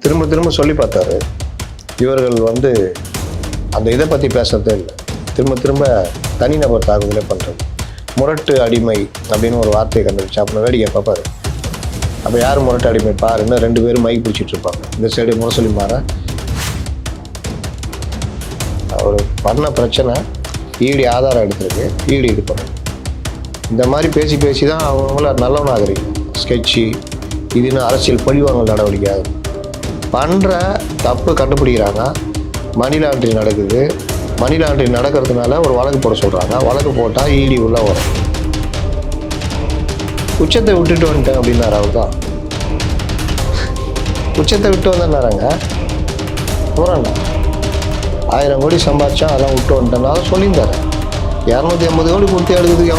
திரும்ப திரும்ப சொல்லி பார்த்தாரு. இவர்கள் வந்து அந்த இதை பற்றி பேசுறதே இல்லை. திரும்ப திரும்ப தனிநபர் தாக்குதலே பண்ணுறது. முரட்டு அடிமை அப்படின்னு ஒரு வார்த்தையை கண்டுபிடிச்சு அப்புறம் வேடிக்கை பார்ப்பாரு. அப்போ யார் முரட்டு அடிமை பாருன்னு 2 பேரும் மைக் பிடிச்சிட்டு இருப்பாங்க. இந்த சைடு முரசொலி மாற அவர் பண்ண பிரச்சனை ஈடி ஆதாரம் எடுத்திருக்கு, ஈடி இது பண்ணும். இந்த மாதிரி பேசி பேசி தான் அவங்கள நல்லவனாகிறீங்க. ஸ்கெட்சு இதுன்னு அரசியல் பழிவாங்கல் நடவடிக்கை ஆகுது. பண்ணுற தப்பு கண்டுபிடிக்கிறாங்க. மணி லாண்ட்ரி நடக்குது. மணி லாண்ட்ரி நடக்கிறதுனால ஒரு வழக்கு போட சொல்கிறாங்க. வழக்கு போட்டால் ஈடி உள்ளே வரும். உச்சத்தை விட்டுட்டு வந்துட்டேன் அப்படின்னாரு. அவர் தான் உச்சத்தை விட்டு வந்தேன்னாராங்க. போகிறாங்க 1000 கோடி சம்பாதிச்சா அதெல்லாம் விட்டு வந்துட்டேன்னாலும் சொல்லியிருந்தாரு. 250 கோடி கொடுத்து எடுக்குது.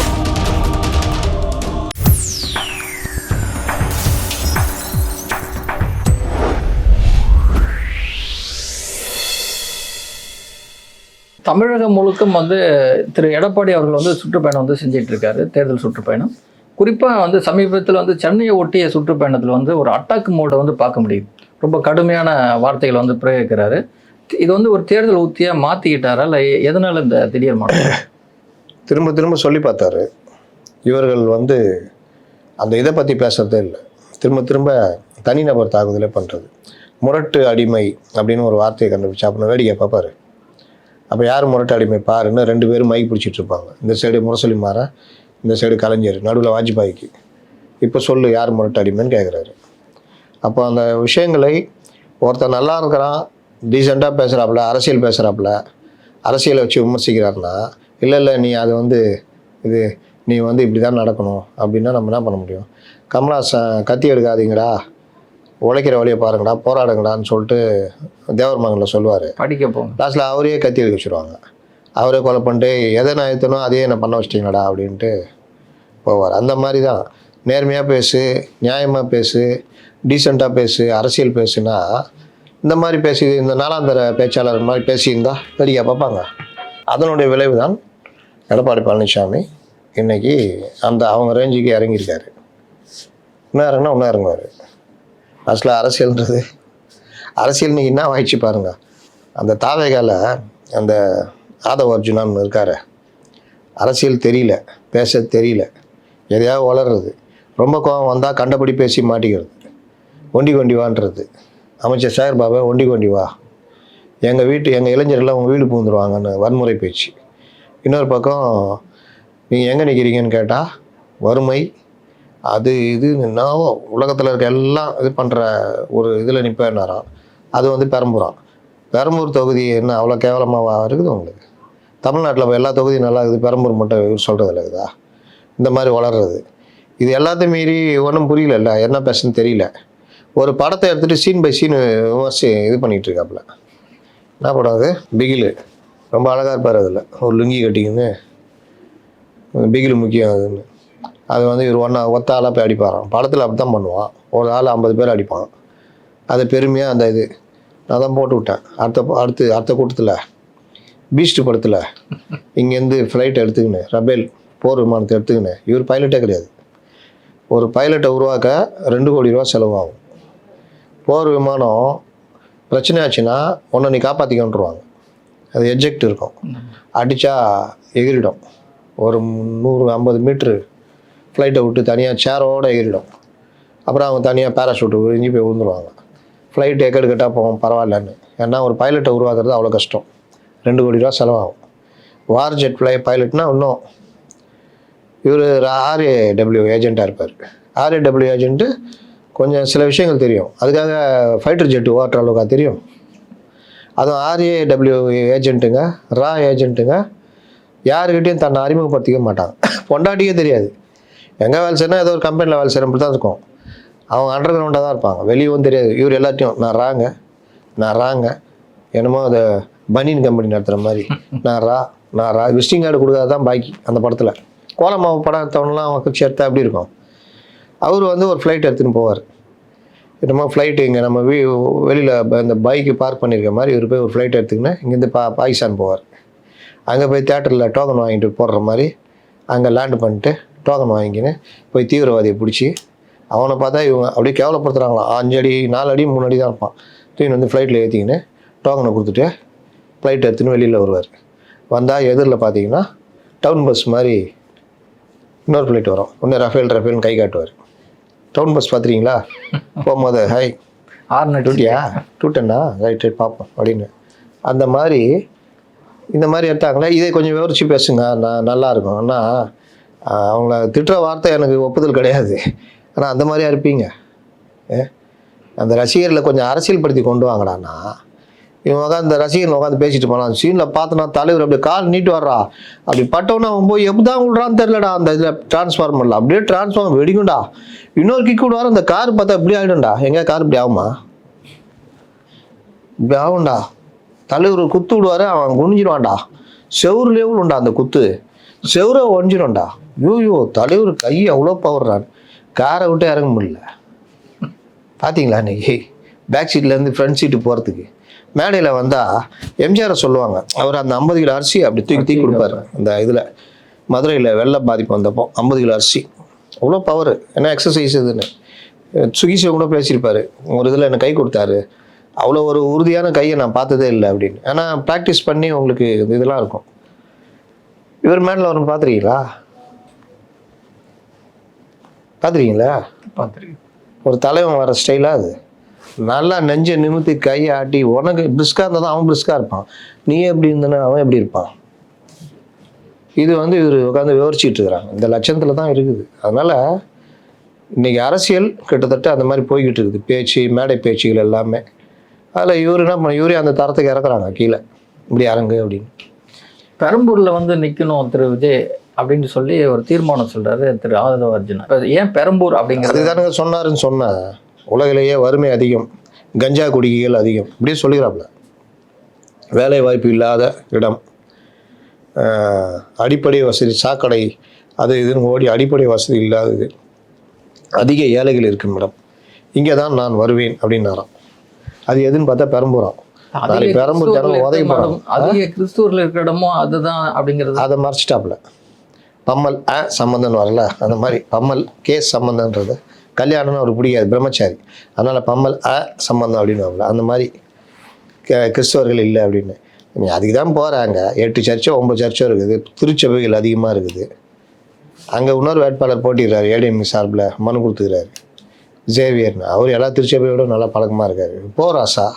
தமிழகம் முழுக்கும் திரு எடப்பாடி அவர்கள் சுற்றுப்பயணம் செஞ்சிட்டு இருக்காரு. தேர்தல் சுற்றுப்பயணம். குறிப்பாக சமீபத்தில் சென்னையை ஒட்டிய சுற்றுப்பயணத்தில் ஒரு அட்டாக் மோடை பார்க்க முடியுது. ரொம்ப கடுமையான வார்த்தைகள் பிரயோகிக்கிறாரு. இது ஒரு தேர்தல் உத்தியாக மாற்றிக்கிட்டாரா இல்லை எதனால இந்த திடீர் மாற்றம்? திரும்ப திரும்ப சொல்லி பார்த்தாரு. இவர்கள் அந்த இதை பற்றி பேசுறதே இல்லை. திரும்ப திரும்ப தனிநபர் தாக்குதலே பண்ணுறது. முரட்டு அடிமை அப்படின்னு ஒரு வார்த்தையை கண்டுபிடிச்சு அப்புறம் வேடிக்கை பார்ப்பாரு. அப்போ யார் முரட்டு அடிமை பாருன்னு 2 பேரும் மைக் பிடிச்சிட்டு இருப்பாங்க. இந்த சைடு முரசொலி மாற, இந்த சைடு கலைஞர், நடுவில் வாஜ்பாய்க்கு. இப்போ சொல்லு யார் முரட்டு அடிமைன்னு கேட்குறாரு. அப்போ அந்த விஷயங்களை ஒருத்தர் நல்லா இருக்கிறான், டீசெண்டாக பேசுகிறாப்புல, அரசியல் பேசுகிறாப்புல, அரசியலை வச்சு விமர்சிக்கிறாருன்னா, இல்லை நீ அது இது நீ இப்படி தான் நடக்கணும் அப்படின்னா நம்ம என்ன பண்ண முடியும்? கமலஹாசன் கத்தி எடுக்காதீங்கடா, உழைக்கிற வழியை பாருங்கடா, போராடுங்கடான்னு சொல்லிட்டு தேவர்மங்கலில் சொல்லுவார். படிக்க போங்க. லாஸ்ட்டில் அவரையே கத்தி எடுக்க வச்சுருவாங்க. அவரே கொலை பண்ணிட்டு எதை நான் ஏற்றணும் அதையே என்ன பண்ண வச்சிட்டிங்கடா அப்படின்ட்டு போவார். அந்த மாதிரி தான் நேர்மையாக பேசு, நியாயமாக பேசு, டீசெண்டாக பேசு, அரசியல் பேசுனா இந்த மாதிரி பேசி இந்த 4ஆம் தர பேச்சாளர் மாதிரி பேசியிருந்தா சரியா பார்ப்பாங்க. அதனுடைய விளைவு தான் எடப்பாடி பழனிசாமி இன்றைக்கி அவங்க ரேஞ்சுக்கு இறங்கியிருக்காரு. இன்னும் இறங்கினா இன்னும் இறங்குவார். லாஸ்ட்டில் அரசியல் நீங்கள் என்ன ஆயிடுச்சு பாருங்கள். அந்த தாவேகால அந்த ஆதவ அர்ஜுனான்னு இருக்கார். அரசியல் தெரியல, பேச தெரியல, எதையாவது வளர்றது, ரொம்ப கோபம் வந்தால் கண்டபடி பேசி மாட்டிக்கிறது, ஒண்டி வான்றது. அமைச்சர் சேகர் பாபா ஒண்டி வா, எங்கள் இளைஞர்கள்லாம் உங்கள் வீடு பூந்துருவாங்கன்னு வன்முறை பேச்சு. இன்னொரு பக்கம் நீங்கள் எங்கே நிற்கிறீங்கன்னு கேட்டால் வறுமை, அது இது என்னவோ உலகத்தில் இருக்க எல்லாம் இது பண்ணுற ஒரு இதில் நிற்பேன்னாராம். அது பெரம்பூர் தொகுதி என்ன அவ்வளோ கேவலமாக இருக்குது உங்களுக்கு? தமிழ்நாட்டில் எல்லா தொகுதியும் நல்லா இருக்குது, பெரம்பூர் மட்டும் இவர் சொல்கிறது இருக்குதா? இந்த மாதிரி வளர்றது இது எல்லாத்தையும் மீறி ஒன்றும் புரியல, என்ன பேசுன்னு தெரியல. ஒரு படத்தை எடுத்துகிட்டு சீன் பை சீன் விமர்சி இது பண்ணிகிட்டு இருக்காப்புல. என்ன படம் அது? பிகிலு. ரொம்ப அழகாக இருப்பார். அதில் ஒரு லுங்கி கட்டிங்கன்னு பிகிலு முக்கியம் அதுன்னு. அது இவர் ஒத்த ஆளாக போய் அடிப்பாரான். படத்தில் அப்படி தான் பண்ணுவான். ஒரு ஆள் 50 பேர் அடிப்பான். அது பெருமையாக அந்த இது நான் தான் போட்டு விட்டேன். அடுத்த கூட்டத்தில் பீஸ்ட் படத்தில் இங்கேருந்து ஃப்ளைட் எடுத்துக்கின்னு ரபேல் போர் விமானத்தை எடுத்துக்கின்னு, இவர் பைலட்டே கிடையாது. ஒரு பைலட்டை உருவாக்க 2 கோடி ரூபா செலவாகும். போர் விமானம் பிரச்சனை ஆச்சுன்னா ஒன்று நீ காப்பாற்றிக்கொண்டுருவாங்க. அது எஜெக்ட் இருக்கும், அடித்தா எகிரிடும். ஒரு 150 மீட்ரு ஃப்ளைட்டை விட்டு தனியாக சேரோடு எகிரிடும். அப்புறம் அவங்க தனியாக பேராஷூட்டு விரிஞ்சு போய் விழுந்துருவாங்க. ஃப்ளைட்டு எக்கெடுக்கட்டாக போகும் பரவாயில்லன்னு. ஏன்னா ஒரு பைலட்டை உருவாக்குறது அவ்வளோ கஷ்டம். 2 கோடி ரூபா செலவாகும். வார் ஜெட் பைலட்னா இன்னும் இவர் RAW ஏஜெண்ட்டாக இருப்பார். RAW ஏஜென்ட்டு கொஞ்சம் சில விஷயங்கள் தெரியும். அதுக்காக ஃபைட்டர் ஜெட்டு ஓட்டுற அளவுக்கு தெரியும். அதுவும் RAW ஏஜென்ட்டுங்க, ஏஜென்ட்டுங்க யாருக்கிட்டையும் தன்னை அறிமுகப்படுத்திக்க மாட்டாங்க. பொண்டாட்டியே தெரியாது. எங்கே வேலை செய்யணும், ஏதோ ஒரு கம்பெனியில் வேலை செய்கிற மட்டும் தான் இருக்கும். அவங்க அண்டர் கிரவுண்டாக தான் இருப்பாங்க, வெளியவும் தெரியாது. இவர் எல்லாத்தையும் நான் ராங்க என்னமோ அதை பனியன் கம்பெனி நடத்துகிற மாதிரி நான் ரா விசிட்டிங் கார்டு கொடுக்காது தான் பாக்கி. அந்த படத்தில் கோலமாவு படம் எடுத்தவனெலாம் அவங்க சேர்த்தா அப்படி இருக்கும். அவர் ஒரு ஃப்ளைட் எடுத்துன்னு போவார். என்னமோ ஃப்ளைட்டு இங்கே நம்ம வெளியில் இந்த பைக்கு பார்க் பண்ணியிருக்க மாதிரி இவர் போய் ஒரு ஃப்ளைட் எடுத்துக்கின்னு இங்கேருந்து பாகிஸ்தான் போவார். அங்கே போய் தேட்டரில் டோக்கன் வாங்கிட்டு போடுற மாதிரி அங்கே லேண்டு பண்ணிட்டு டோக்கன் வாங்கிக்கின்னு போய் தீவிரவாதியை பிடிச்சி அவனை பார்த்தா இவங்க அப்படியே கேவலப்படுத்துகிறாங்களாம். 5 அடி 4 அடி 3 அடி தான் இருப்பான். தூக்கின்னு வந்து ஃப்ளைட்டில் ஏற்றிக்கின்னு டோக்கனை கொடுத்துட்டு ஃப்ளைட் எடுத்துன்னு வெளியில் வருவார். வந்தால் எதிரில் பார்த்தீங்கன்னா டவுன் பஸ் மாதிரி இன்னொரு ஃப்ளைட் வரும். ஒன்று ரஃபேல்னு கை காட்டுவார். டவுன் பஸ் பார்த்துறீங்களா? போகும்போது ஹை டூட்டியா 210 ரைட் பார்ப்போம் அப்படின்னு. அந்த மாதிரி இந்த மாதிரி எடுத்தாங்களே, இதை கொஞ்சம் விவரித்து பேசுங்க, நல்லாயிருக்கும். ஆனால் அவங்கள திட்டுற வார்த்தை எனக்கு ஒப்புதல் கிடையாது. ஆனால் அந்த மாதிரியா இருப்பீங்க? அந்த ரசிகர்களை கொஞ்சம் அரசியல் படுத்தி கொண்டு வாங்கடான்னா, இவன் உட்காந்து இந்த ரசிகர்கள் உட்காந்து பேசிட்டு போனான். அந்த சீனில் பார்த்தோன்னா தலைவர் அப்படியே கால் நீட்டு வர்றா, அப்படி பட்டவனா அவன் போய் எப்படி தான் விட்றான்னு தெரிலடா. அந்த இதில் டிரான்ஸ்ஃபார்மரில் அப்படியே டிரான்ஸ்ஃபார்மர் வெடிக்கும்டா. இன்னொரு கிக் விடுவார், அந்த கார் பார்த்தா இப்படி ஆகிடும்டா. எங்கே கார் இப்படி ஆகுமா? இப்படி ஆகும்டா. தலைவர் குத்து விடுவார், அவன் குனிஞ்சிடுவான்டா. செவுருலேயே உண்டா அந்த குத்து, செவுரை ஒஞ்சிடும்டா. ஐயோ தலைவர் கை அவ்வளோ பவர்றான், காரை விட்டு இறங்க முடியல. பார்த்தீங்களா இன்னைக்கு பேக் சீட்லேருந்து ஃப்ரண்ட் சீட்டு போகிறதுக்கு மேடையில் வந்தால் எம்ஜிஆரை சொல்லுவாங்க. அவர் அந்த 50 கிலோ அரிசி அப்படி தூக்கி கொடுப்பாரு. அந்த இதில் மதுரையில் வெள்ள பாதிப்பு வந்தப்போ 50 கிலோ அரிசி அவ்வளோ பவர். ஏன்னா எக்ஸசைஸ் இதுன்னு சுகிஷை கூட பேசியிருப்பார். ஒரு இதில் எனக்கு கை கொடுத்தாரு, அவ்வளோ ஒரு உறுதியான கையை நான் பார்த்ததே இல்லை அப்படின்னு. ஏன்னா ப்ராக்டிஸ் பண்ணி உங்களுக்கு இதெல்லாம் இருக்கும். இவர் மேடில் வரணும் பார்த்துருக்கீங்களா? பார்த்துருக்கேன். ஒரு தலைவன் வர ஸ்டைலாக அது நல்லா நெஞ்சை நிமித்தி கையை ஆட்டி, உனக்கு பிரிஸ்காக இருந்தால் தான் அவன் பிரிஸ்காக இருப்பான், நீ எப்படி இருந்தனா அவன் எப்படி இருப்பான். இது வந்து இவர் உட்காந்து விவரிச்சிட்டு இருக்கிறாங்க. இந்த லட்சத்தில் தான் இருக்குது. அதனால் இன்றைக்கி அரசியல் கிட்டத்தட்ட அந்த மாதிரி போய்கிட்டு இருக்குது. பேச்சு, மேடை பேச்சுகள் எல்லாமே. அதில் இவர் என்ன பண்ண, இவரே அந்த தரத்துக்கு இறக்குறாங்க கீழே, இப்படி இறங்கு அப்படின்னு. பெரம்பூரில் வந்து நிற்கணும் திரு விஜய் அப்படின்னு சொல்லி ஒரு தீர்மானம் சொல்கிறாரு திரு ஆதவ அர்ஜுனா. ஏன் பெரம்பூர் அப்படிங்கிறது? அதுதானுங்க சொன்னாருன்னு சொன்னேன். உலகிலேயே வறுமை அதிகம், கஞ்சா குடிகள் அதிகம், இப்படியே சொல்லிக்கிறாப்புல. வேலை வாய்ப்பு இல்லாத இடம், அடிப்படை வசதி, சாக்கடை அது இதுன்னு ஓடி அடிப்படை வசதி இல்லாதது, அதிக ஏழைகள் இருக்கும் இடம், இங்கே தான் நான் வருவேன் அப்படின்னாராம். அது எதுன்னு பார்த்தா பெரம்பூராம். பெரம்பூர் ஜனம் உதவி போகிறோம். அதிக கிறிஸ்துவர்கள் இருக்கிற இடமும் அதுதான் அப்படிங்கிறது. அதை மறைச்சிட்டாப்புல. பம்மல் சம்பந்தம் வரல, அந்த மாதிரி பம்மல் சம்பந்தன்றது கல்யாணம்னு அவருக்கு பிடிக்காது, பிரம்மச்சாரி. அதனால் பம்மல் சம்பந்தம் அப்படின்னு வரல. அந்த மாதிரி கிறிஸ்தவர்கள் இல்லை அப்படின்னு. அதுக்கு தான் போகிறாங்க. 8 சர்ச்சோ 9 சர்ச்சோ இருக்குது, திருச்சபைகள் அதிகமாக இருக்குது. அங்கே இன்னொரு வேட்பாளர் போட்டிடுறாரு, ஏடிஎம் சார்பில் மனு கொடுத்துக்கிறாரு, ஜேவியர்னு. அவர் எல்லா திருச்சபையோட நல்லா பழக்கமாக இருக்காரு. போராசா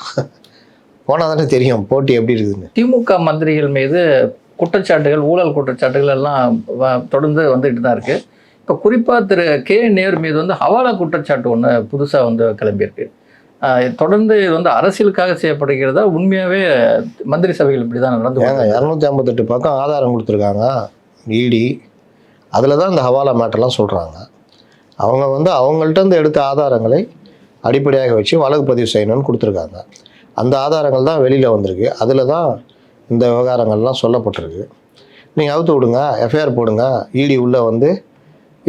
போனால் தானே தெரியும் போட்டி எப்படி இருக்குதுன்னு. திமுக மந்திரிகள் மீது குற்றச்சாட்டுகள், ஊழல் குற்றச்சாட்டுகள் எல்லாம் தொடர்ந்து வந்துட்டு தான் இருக்குது. இப்போ குறிப்பாக திரு கே நேரு மீது வந்து ஹவாலா குற்றச்சாட்டு ஒன்று புதுசாக வந்து கிளம்பியிருக்கு. தொடர்ந்து இது வந்து அரசியலுக்காக செய்யப்படுகிறதா, உண்மையாகவே மந்திரி சபைகள் இப்படி தான் நடந்து? 258 பக்கம் ஆதாரம் கொடுத்துருக்காங்க இடி. அதில் தான் இந்த ஹவாலா மேட்டர்லாம் சொல்கிறாங்க. அவங்க வந்து அவங்கள்ட்ட எடுத்த ஆதாரங்களை அடிப்படையாக வச்சு வழக்கு பதிவு செய்யணும்னு கொடுத்துருக்காங்க. அந்த ஆதாரங்கள் தான் வெளியில் வந்திருக்கு. அதில் தான் இந்த விவகாரங்கள்லாம் சொல்லப்பட்டிருக்கு. நீங்கள் அவுத்து விடுங்க, எஃப்ஐஆர் போடுங்க, இடி உள்ளே வந்து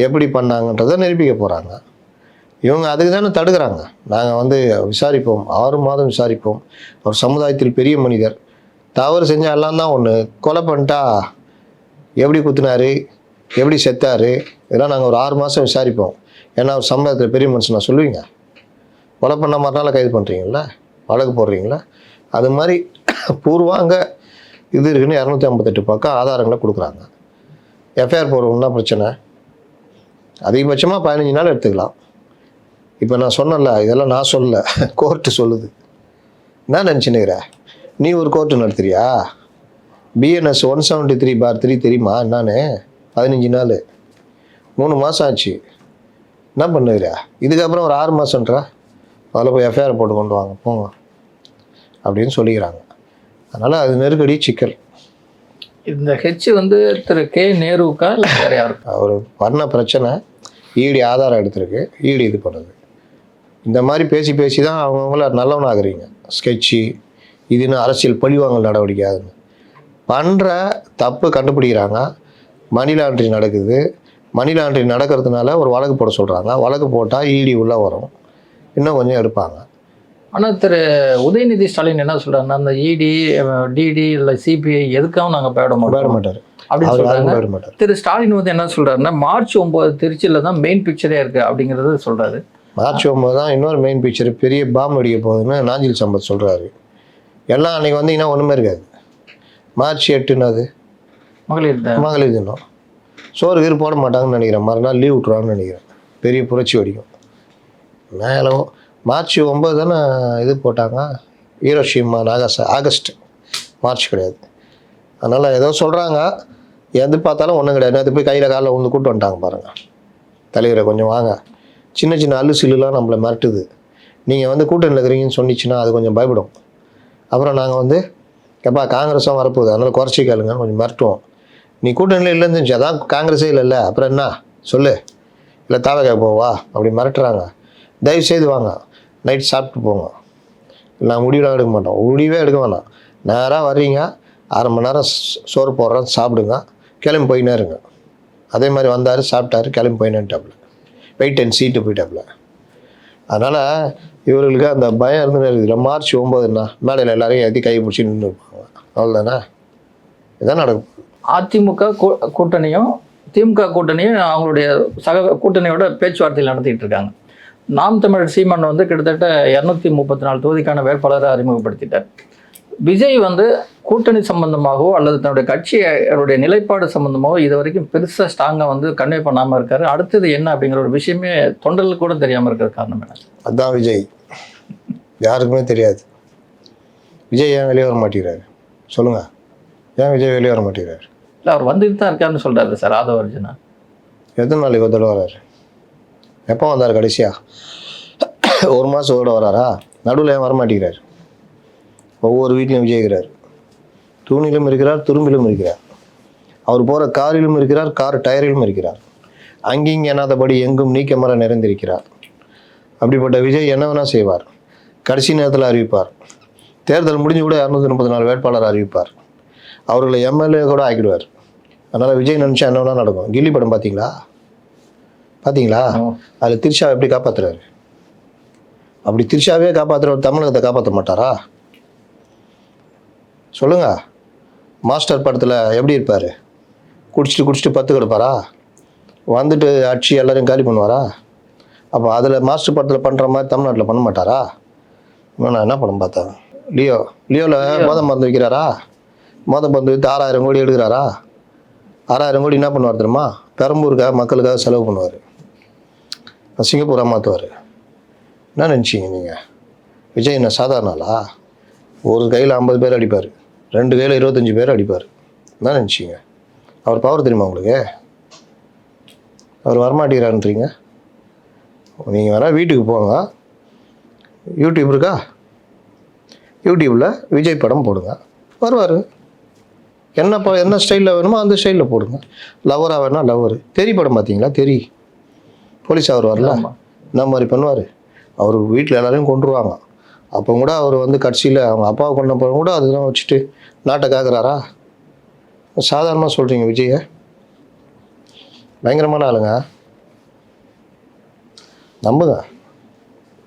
எப்படி பண்ணாங்கன்றதை நிரூபிக்க போகிறாங்க. இவங்க அதுக்கு தானே தடுக்கிறாங்க. நாங்கள் வந்து விசாரிப்போம், 6 மாதம் விசாரிப்போம். ஒரு சமுதாயத்தில் பெரிய மனிதர் தவறு செஞ்சால் எல்லாம் தான் ஒன்று, கொலை பண்ணிட்டா எப்படி குத்துனாரு, எப்படி செத்தாரு, இதெல்லாம் நாங்கள் ஒரு 6 மாதம் விசாரிப்போம். ஏன்னா ஒரு சமுதாயத்தில் பெரிய மனுஷன் நான் சொல்லுவீங்க. கொலை பண்ண மறுநாள் கைது பண்ணுறீங்களா, வழக்கு போடுறீங்களா? அது மாதிரி பூர்வாங்க இது இருக்குன்னு 258 பக்கம் ஆதாரங்களை கொடுக்குறாங்க. எஃப்ஐஆர் போடுறோம்னா பிரச்சனை, அதிகபட்சமாக 15 நாள் எடுத்துக்கலாம். இப்போ நான் சொன்னல, இதெல்லாம் நான் சொல்லலை, கோர்ட்டு சொல்லுது. என்ன நினச்சினுக்கிற நீ? ஒரு கோர்ட்டு நடத்துறியா? BNS 173/3 தெரியுமா என்னான்னு? 15 நாள், 3 மாதம் ஆச்சு. என்ன பண்ணுகிற? இதுக்கப்புறம் ஒரு 6 மாதம்ன்றா, அதில் போய் எஃப்ஐஆர் போட்டு கொண்டு வாங்க போங்க அப்படின்னு சொல்லிக்கிறாங்க. அதனால் அது நெருக்கடி, சிக்கல். இந்த ஹெச் வந்து திரு கே நேருக்கா இல்லை வேறு யாருக்கு? அவர் பண்ண பிரச்சனை ஈடி ஆதாரம் எடுத்திருக்கு, ஈடி இது பண்ணுது. இந்த மாதிரி பேசி பேசி தான் அவங்கவுங்கள நல்லவனாகிறீங்க. ஸ்கெட்சு இதுன்னு அரசியல் பழிவாங்கல் நடவடிக்கை அதுன்னு பண்ணுற தப்பு கண்டுபிடிக்கிறாங்க. மணி லாண்ட்ரி நடக்குது. மணி லாண்ட்ரி நடக்கிறதுனால ஒரு வழக்கு போட சொல்கிறாங்க. வழக்கு போட்டால் ஈடி உள்ளே வரும், இன்னும் கொஞ்சம் எடுப்பாங்க. ஆனால் திரு உதயநிதி ஸ்டாலின் என்ன சொல்றாருன்னா, அந்த இடி, டிடி இல்லை சிபிஐ எதுக்காகவும் நாங்கள் போயிட விட மாட்டோம் மாட்டார், அப்படின்னு அவர் யாரும் சொல்றாங்க. விட மாட்டார். திரு ஸ்டாலின் வந்து என்ன சொல்றாருன்னா, மார்ச் 9 திருச்சியில தான் மெயின் பிக்சரே இருக்கு அப்படிங்கிறது சொல்றாரு. மார்ச் 9 தான் இன்னொரு மெயின் பிக்சர், பெரிய பாம்பு அடிக்க போகுதுன்னு நாஞ்சில் சம்பத் சொல்கிறாரு. எல்லாம் அன்றைக்கி வந்தீங்கன்னா ஒன்றுமே இருக்காது. மார்ச் 8ன்னு மகளிர் தினம். சோறு கீறு போட மாட்டாங்கன்னு நினைக்கிறேன், மறுநாள் லீவ் விட்ருவாங்கன்னு நினைக்கிறேன். பெரிய புரட்சி வெடிக்கும். மேலே மார்ச் 9 தானே இது போட்டாங்க, ஹீரோஷிமா ஆகஸ்ட், மார்ச் கிடையாது. அதனால் ஏதோ சொல்கிறாங்க, எது பார்த்தாலும் ஒன்றும் கிடையாது. அது போய் கையில் காலில் வந்து கூட்டு வந்துட்டாங்க பாருங்கள். தலைவரை கொஞ்சம் வாங்க, சின்ன சின்ன அல்லு சில்லுலாம் நம்மளை மிரட்டுது, நீங்கள் வந்து கூட்டணியில் இருக்கிறீங்கன்னு சொன்னிச்சுன்னா அது கொஞ்சம் பயப்படும். அப்புறம் நாங்கள் வந்து எப்பா காங்கிரஸும் வரப்போகுது, அதனால் குறைச்சி கேளுங்கன்னு கொஞ்சம் மிரட்டுவோம். நீ கூட்டணியில் இல்லைன்னு தெரிஞ்சு, அதான் காங்கிரஸே இல்லைல்ல, அப்புறம் என்ன சொல்லு, இல்லை தாவகா போவா அப்படி மிரட்டுறாங்க. தயவுசெய்து வாங்க, நைட் சாப்பிட்டு போங்க. நான் முடிவெலாம் எடுக்க மாட்டோம், முடிவே எடுக்க வேணாம். நேராக வர்றீங்க, 1/2 மணி நேரம் சோறு போடுறோம், சாப்பிடுங்க, கிளம்பி போயினே இருங்க. அதே மாதிரி வந்தார், சாப்பிட்டாரு, கிளம்பி போயினேன்ட்டாப்புல, வெயிட் அண்ட் சீட்டு போயிட்டாப்புல. அதனால் இவர்களுக்கு அந்த பயம் இருந்துன்னு இருக்குது. மார்ச் 9ன்னா மேடையில் எல்லாரையும் ஏற்றி கை பிடிச்சி நின்று இருப்பாங்க, அவ்வளோதானே, இதான் நடக்கும். அதிமுக கூட்டணியும் திமுக கூட்டணியும் அவங்களுடைய சக கூட்டணியோட பேச்சுவார்த்தையில் நடத்திட்டு இருக்காங்க. நாம் தமிழர் சீமான் வந்து கிட்டத்தட்ட 234 தொகுதிக்கான வேட்பாளரை அறிமுகப்படுத்திட்டார். விஜய் வந்து கூட்டணி சம்பந்தமாகவோ அல்லது தன்னுடைய கட்சியோடைய நிலைப்பாடு சம்பந்தமாகவோ இது வரைக்கும் பெருசாக ஸ்ட்ராங்காக வந்து கன்வே பண்ணாமல் இருக்காரு. அடுத்தது என்ன அப்படிங்கிற ஒரு விஷயமே தொண்டர்களுக்கு கூட தெரியாமல் இருக்கிற காரணம் என்ன? அதுதான் விஜய், யாருக்குமே தெரியாது. விஜய் ஏன் வெளியே வர மாட்டேங்கிறாரு சொல்லுங்கள்? ஏன் விஜய் வெளியே வர மாட்டேங்கிறாரு? இல்லை, அவர் வந்துட்டு தான் இருக்காருன்னு சொல்கிறாரு சார் ஆதவ அர்ஜுனா. எத்தனை நாளைக்கு ஒரு தடவை வர்றாரு? எப்போ வந்தார் கடைசியாக? 1 மாதம் ஓட வராரா? நடுவில் ஏன் வரமாட்டேங்கிறார்? ஒவ்வொரு வீட்லையும் விஜய்கிறார். தூணிலும் இருக்கிறார், துரும்பிலும் இருக்கிறார். அவர் போகிற காரிலும் இருக்கிறார், கார் டயரிலும் இருக்கிறார். அங்கிங்க என்னாதபடி எங்கும் நீக்கமர நிறைந்திருக்கிறார். அப்படிப்பட்ட விஜய் என்ன வேணால் செய்வார். கடைசி நேரத்தில் அறிவிப்பார். தேர்தல் முடிஞ்சு கூட 234 வேட்பாளர் அறிவிப்பார். அவர்களை எம்எல்ஏ கூட ஆக்கிடுவார். அதனால் விஜய் நினச்சா என்ன வேணால் நடக்கும். கில்லி படம் பார்த்தீங்களா? அதில் திரிஷாவை எப்படி காப்பாற்றுறாரு? அப்படி திரிஷாவே காப்பாற்றுறவர் தமிழகத்தை காப்பாற்ற மாட்டாரா? சொல்லுங்க. மாஸ்டர் படத்தில் எப்படி இருப்பார்? குடிச்சிட்டு 10 கிடப்பாரா? வந்துட்டு அடிச்சு எல்லாரையும் காலி பண்ணுவாரா? அப்போ அதில் மாஸ்டர் படத்தில் பண்ணுற மாதிரி தமிழ்நாட்டில் பண்ண மாட்டாரா? நான் என்ன படம் பார்த்தேன், லியோவில் மோத மருந்து வைக்கிறாரா? மோத மருந்து விற்று 6000 கோடி எடுக்கிறாரா? 6000 கோடி என்ன பண்ணுவார் தெரியுமா? பெரம்பூருக்காக மக்களுக்காக செலவு பண்ணுவார். சிங்கப்பூராக மாற்றுவார். என்ன நினச்சிங்க நீங்கள்? விஜய் என்ன சாதாரண ஆளா? ஒரு கையில் 50 பேர் அடிப்பார், 2 கையில் 25 பேர் அடிப்பார். என்ன நினச்சிங்க? அவர் பவர் தெரியுமா உங்களுக்கு? அவர் வரமாட்டேங்கிறாருன்றீங்க. நீங்கள் வேணால் வீட்டுக்கு போங்க, யூடியூப் இருக்கா, யூடியூப்பில் விஜய் படம் போடுங்க, வருவார். என்ன ஸ்டைலில் வேணுமோ அந்த ஸ்டைலில் போடுங்க. லவராக வேணா லவர். தெரி படம் பார்த்தீங்களா? தெரி போலீஸாக வருவார்ல, இந்த மாதிரி பண்ணுவார். அவர் வீட்டில் எல்லாரையும் கொண்டுருவாங்க. அப்போ கூட அவர் வந்து கட்சியில் அவங்க அப்பாவை கொண்டப்போ கூட அதெல்லாம் வச்சுட்டு நாட்டை காக்குறாரா? சாதாரணமாக சொல்கிறீங்க விஜயை? பயங்கரமான ஆளுங்க, நம்புங்க.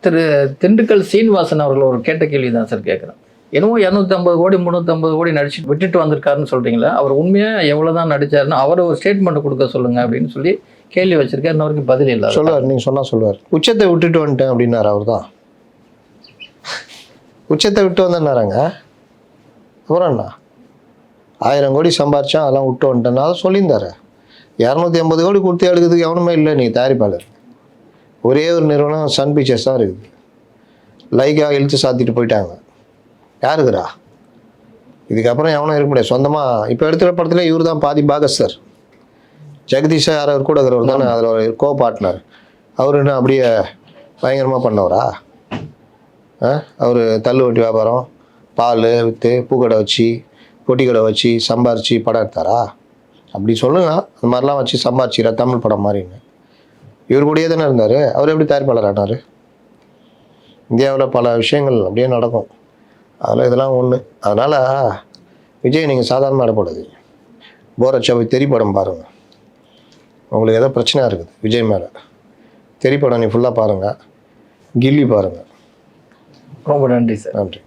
திரு திண்டுக்கல் சீனிவாசன் அவர்கள் ஒரு கேட்ட கேள்வி தான் சார் கேட்குறேன். என்னமோ 250 கோடி 350 கோடி நடிச்சு விட்டுட்டு வந்திருக்காருன்னு சொல்கிறீங்களா? அவர் உண்மையாக எவ்வளோ தான் நடிச்சாருன்னு அவர் ஒரு ஸ்டேட்மெண்ட் கொடுக்க சொல்லுங்கள் அப்படின்னு சொல்லி கேள்வி வச்சிருக்காரு. இன்ன வரைக்கும் பதில் இல்லை. சொல்லுவார், நீங்கள் சொன்னால் சொல்லுவார். உச்சத்தை விட்டுட்டு வந்துட்டேன் அப்படின்னாரு. அவர் தான் உச்சத்தை விட்டு வந்தேன்னாராங்க. அப்புறம் என்ன, 1000 கோடி சம்பாரிச்சான், அதெல்லாம் விட்டு வந்துட்டேன்னா அதை சொல்லியிருந்தாரு. 250 கோடி கொடுத்து எடுக்கிறதுக்கு எவனுமே இல்லை. நீங்கள் தயாரிப்பாளர் ஒரே ஒரு நிறுவனம் சன் பிக்சர்ஸ் தான் இருக்குது. லைக்கா இழுத்து சாத்திட்டு போயிட்டாங்க. யாருக்குறா? இதுக்கப்புறம் எவனும் இருக்க முடியாது. சொந்தமாக இப்போ எடுத்துகிற படத்தில் இவர் தான் பாதி பாகஸ்தர். ஜெகதீஷா யாராவது கூட இருக்கிறவர் தானே அதில் ஒரு கோ பார்ட்னர். அவர் என்ன அப்படியே பயங்கரமாக பண்ணவரா? அவர் தள்ளு வண்டி வியாபாரம், பால் விற்று பூக்கடை வச்சு பொட்டி கடை வச்சு சம்பாரித்து படம் எடுத்தாரா? அப்படி சொல்லுங்க. அந்த மாதிரிலாம் வச்சு சம்பாரிச்சிக்கிறா தமிழ் படம் மாதிரின்னு. இவர் கூடயே தானே இருந்தார். அவர் எப்படி தயாரிப்பாளர் ஆனார்? இந்தியாவில் பல விஷயங்கள் அப்படியே நடக்கும். அதில் இதெல்லாம் ஒன்று. அதனால் விஜய் நீங்கள் சாதாரணமாக அடப்படாதீங்க. போரச்சா போய் தெரி படம் பாருங்கள். உங்களுக்கு ஏதோ பிரச்சனையாக இருக்குது விஜய் மேலே, தெரி படம் நீ ஃபுல்லாக பாருங்கள். கில்லி பாருங்கள், ரொம்ப நன்றி சார். நன்றி.